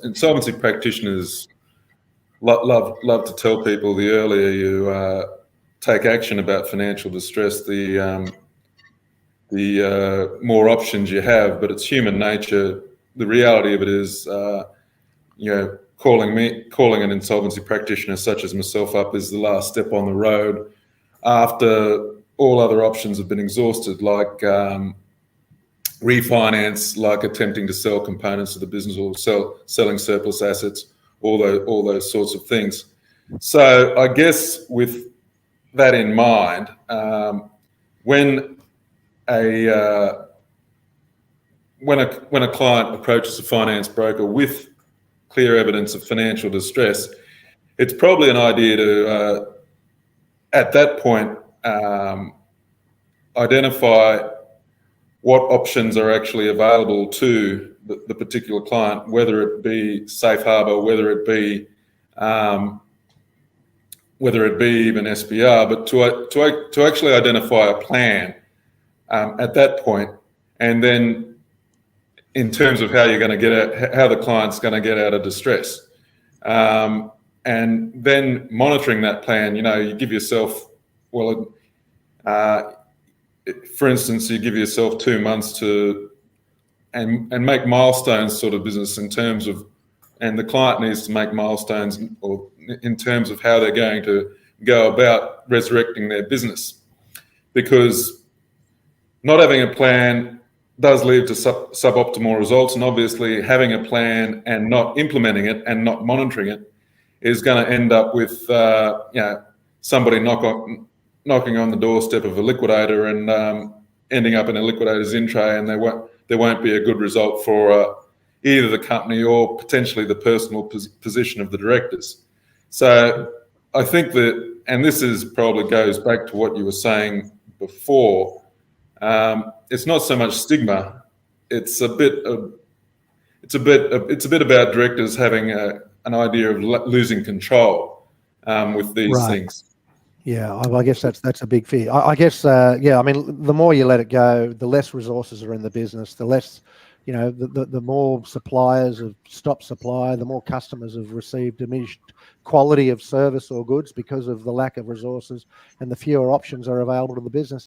insolvency practitioners love to tell people the earlier you take action about financial distress, the more options you have. But it's human nature. The reality of it is, calling an insolvency practitioner such as myself up is the last step on the road after all other options have been exhausted, like refinance, like attempting to sell components of the business or selling surplus assets, all those sorts of things. So I guess with that in mind, when a client approaches a finance broker with clear evidence of financial distress, it's probably an idea to, at that point, identify what options are actually available to the particular client, whether it be safe harbour, whether it be even SBR, but to actually identify a plan at that point, and then in terms of how you're going to get out, how the client's going to get out of distress, and then monitoring that plan. You give yourself, for instance, you give yourself 2 months to and make milestones sort of business in terms of, and the client needs to make milestones or in terms of how they're going to go about resurrecting their business, because not having a plan does lead to suboptimal results, and obviously having a plan and not implementing it and not monitoring it is going to end up with somebody knocking on the doorstep of a liquidator and ending up in a liquidator's in tray, and there won't be a good result for either the company or potentially the personal position of the directors. So I think that, and this is probably goes back to what you were saying before, it's not so much stigma. It's a bit about directors having an idea of losing control with these things. Yeah, I guess that's a big fear. I guess, I mean, the more you let it go, the less resources are in the business, the less, the more suppliers have stopped supply, the more customers have received diminished quality of service or goods because of the lack of resources, and the fewer options are available to the business.